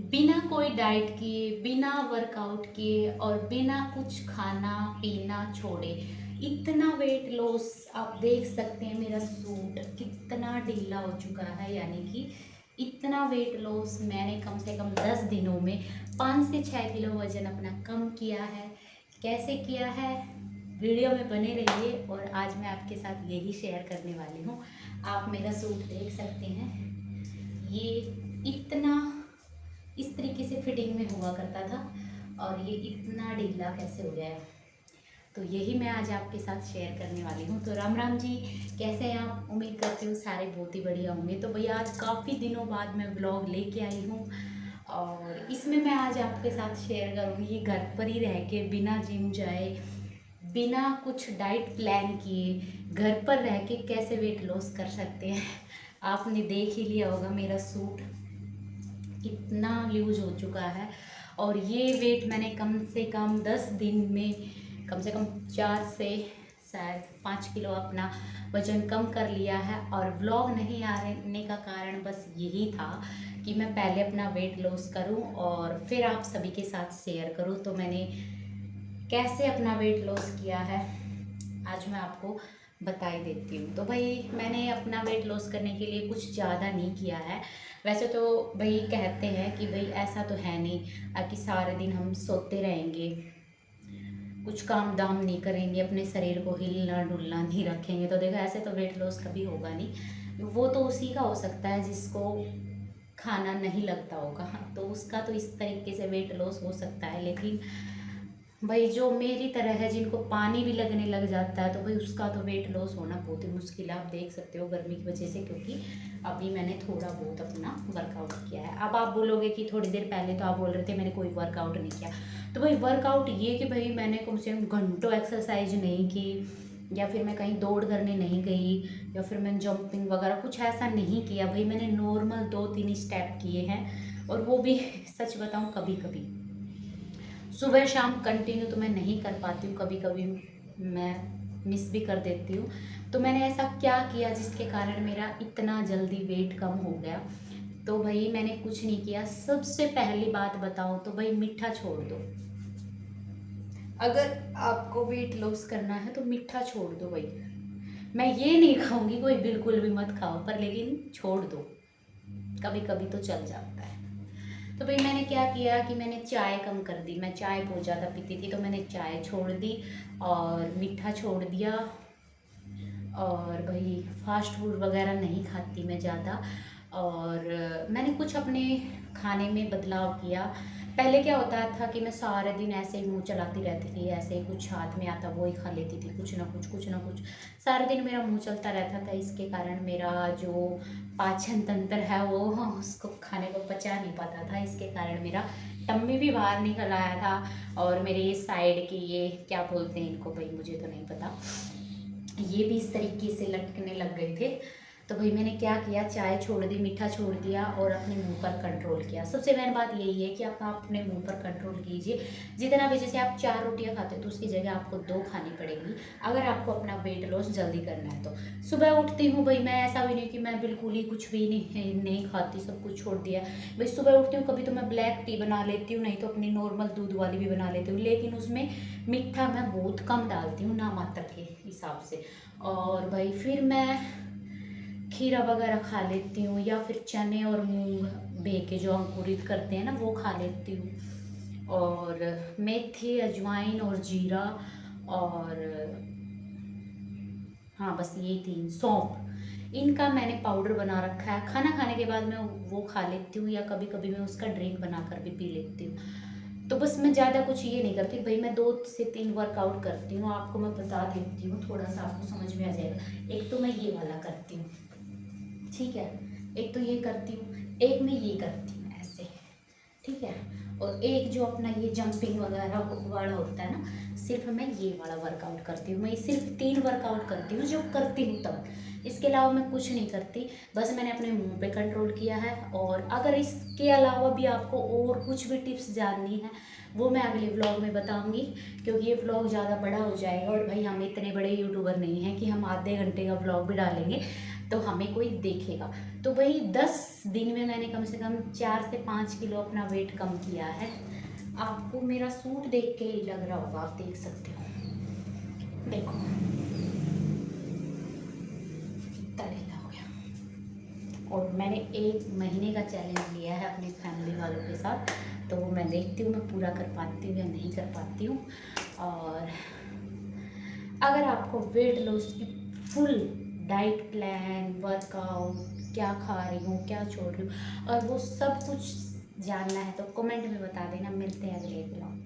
बिना कोई डाइट किए, बिना वर्कआउट किए और बिना कुछ खाना पीना छोड़े इतना वेट लॉस आप देख सकते हैं। मेरा सूट कितना ढीला हो चुका है, यानी कि इतना वेट लॉस मैंने कम से कम 10 दिनों में 5 से 6 किलो वजन अपना कम किया है। कैसे किया है, वीडियो में बने रहिए और आज मैं आपके साथ यही शेयर करने वाली हूँ। आप मेरा सूट देख सकते हैं, ये इतना इस तरीके से फिटिंग में हुआ करता था और ये इतना ढीला कैसे हो गया है, तो यही मैं आज आपके साथ शेयर करने वाली हूँ। तो राम राम जी, कैसे हैं आप? उम्मीद करती हूँ सारे बहुत ही बढ़िया होंगे। तो भैया आज काफ़ी दिनों बाद मैं व्लॉग लेके आई हूँ और इसमें मैं आज आपके साथ शेयर करूँगी घर पर ही रह के, बिना जिम जाए, बिना कुछ डाइट प्लान किए, घर पर रह के कैसे वेट लॉस कर सकते हैं। आपने देख ही लिया होगा मेरा सूट कितना लूज हो चुका है और ये वेट मैंने कम से कम 10 दिन में कम से कम 4 से शायद 5 किलो अपना वज़न कम कर लिया है। और व्लॉग नहीं आने का कारण बस यही था कि मैं पहले अपना वेट लॉस करूं और फिर आप सभी के साथ शेयर करूं। तो मैंने कैसे अपना वेट लॉस किया है आज मैं आपको बता ही देती हूँ। तो भाई मैंने अपना वेट लॉस करने के लिए कुछ ज़्यादा नहीं किया है। वैसे तो भाई कहते हैं कि भाई ऐसा तो है नहीं कि सारे दिन हम सोते रहेंगे, कुछ काम दाम नहीं करेंगे, अपने शरीर को हिलना डुलना नहीं रखेंगे, तो देखो ऐसे तो वेट लॉस कभी होगा नहीं। वो तो उसी का हो सकता है जिसको खाना नहीं लगता होगा, तो उसका तो इस तरीके से वेट लॉस हो सकता है। लेकिन भाई जो मेरी तरह है जिनको पानी भी लगने लग जाता है, तो भाई उसका तो वेट लॉस होना बहुत ही मुश्किल है। आप देख सकते हो गर्मी की वजह से, क्योंकि अभी मैंने थोड़ा बहुत अपना वर्कआउट किया है। अब आप बोलोगे कि थोड़ी देर पहले तो आप बोल रहे थे मैंने कोई वर्कआउट नहीं किया। तो भाई वर्कआउट ये कि भाई मैंने कम से कम घंटों एक्सरसाइज नहीं की, या फिर मैं कहीं दौड़ करने नहीं गई, या फिर मैंने जंपिंग वगैरह कुछ ऐसा नहीं किया। भाई मैंने नॉर्मल 2-3 स्टेप किए हैं, और वो भी सच बताऊँ कभी कभी सुबह शाम कंटिन्यू तो मैं नहीं कर पाती हूँ, कभी कभी मैं मिस भी कर देती हूँ। तो मैंने ऐसा क्या किया जिसके कारण मेरा इतना जल्दी वेट कम हो गया? तो भाई मैंने कुछ नहीं किया। सबसे पहली बात बताऊँ तो भाई मीठा छोड़ दो। अगर आपको वेट लॉस करना है तो मीठा छोड़ दो भाई। मैं ये नहीं कहूँगी कोई बिल्कुल भी मत खाओ, पर लेकिन छोड़ दो, कभी कभी तो चल जाता है। तो भाई मैंने क्या किया कि मैंने चाय कम कर दी। मैं चाय बहुत ज़्यादा पीती थी, तो मैंने चाय छोड़ दी और मीठा छोड़ दिया। और भाई फास्ट फूड वगैरह नहीं खाती मैं ज़्यादा। और मैंने कुछ अपने खाने में बदलाव किया। पहले क्या होता था कि मैं सारे दिन ऐसे ही मुंह चलाती रहती थी, ऐसे ही कुछ हाथ में आता वो ही खा लेती थी, कुछ ना कुछ कुछ ना कुछ सारे दिन मेरा मुंह चलता रहता था। इसके कारण मेरा जो पाचन तंत्र है वो उसको खाने को पचा नहीं पाता था। इसके कारण मेरा टम्मी भी बाहर निकल आया था, और मेरे ये साइड की ये क्या बोलते हैं इनको भाई, मुझे तो नहीं पता, ये भी इस तरीके से लटकने लग गए थे। तो भाई मैंने क्या किया, चाय छोड़ दी, मीठा छोड़ दिया और अपने मुंह पर कंट्रोल किया। सबसे मेन बात यही है कि आप अपने मुंह पर कंट्रोल कीजिए। जितना भी, जैसे आप 4 रोटियां खाते हो तो उसकी जगह आपको 2 खानी पड़ेगी, अगर आपको अपना वेट लॉस जल्दी करना है तो। सुबह उठती हूँ भाई, मैं ऐसा भी नहीं कि मैं बिल्कुल ही कुछ भी नहीं खाती, सब कुछ छोड़ दिया। भाई सुबह उठती हूँ, कभी तो मैं ब्लैक टी बना लेती हूँ, नहीं तो अपनी नॉर्मल दूध वाली भी बना लेती हूँ, लेकिन उसमें मीठा मैं बहुत कम डालती हूँ, ना मात्र के हिसाब से। और भाई फिर मैं खीरा वगैरह खा लेती हूँ, या फिर चने और मूंग भे के जो अंकुरित करते हैं ना वो खा लेती हूँ। और मेथी, अजवाइन और जीरा, और हाँ बस ये 3, सौंफ, इनका मैंने पाउडर बना रखा है। खाना खाने के बाद मैं वो खा लेती हूँ, या कभी कभी मैं उसका ड्रिंक बनाकर भी पी लेती हूँ। तो बस मैं ज़्यादा कुछ ये नहीं करती भाई, मैं 2 से 3 वर्कआउट करती हूँ। आपको मैं बता देती हूँ, थोड़ा सा आपको समझ में आ जाएगा। एक तो मैं ये वाला करती हूँ, ठीक है, एक तो ये करती हूँ, एक मैं ये करती हूँ ऐसे, ठीक है, और एक जो अपना ये जंपिंग वगैरह वाला होता है ना, सिर्फ मैं ये वाला वर्कआउट करती हूँ। मैं सिर्फ 3 वर्कआउट करती हूँ जो करती हूँ तब, इसके अलावा मैं कुछ नहीं करती। बस मैंने अपने मुंह पे कंट्रोल किया है। और अगर इसके अलावा भी आपको और कुछ भी टिप्स जाननी है वो मैं अगले व्लॉग में बताऊंगी, क्योंकि ये व्लॉग ज़्यादा बड़ा हो जाएगा और भाई हम इतने बड़े यूट्यूबर नहीं हैं कि हम आधे घंटे का व्लॉग भी डालेंगे। तो हमें कोई देखेगा। तो वही 10 दिन में मैंने कम से कम 4 से 5 किलो अपना वेट कम किया है। आपको मेरा सूट देख के ही लग रहा होगा, आप देख सकते हो, देखो कितना ढीला हो गया। और मैंने 1 महीने का चैलेंज लिया है अपनी फैमिली वालों के साथ, तो वो मैं देखती हूँ मैं पूरा कर पाती हूँ या नहीं कर पाती हूँ। और अगर आपको वेट लॉस की फुल डाइट प्लान, वर्कआउट, क्या खा रही हूँ, क्या छोड़ रही हूँ, और वो सब कुछ जानना है तो कमेंट में बता देना। मिलते हैं अगले ब्लॉग।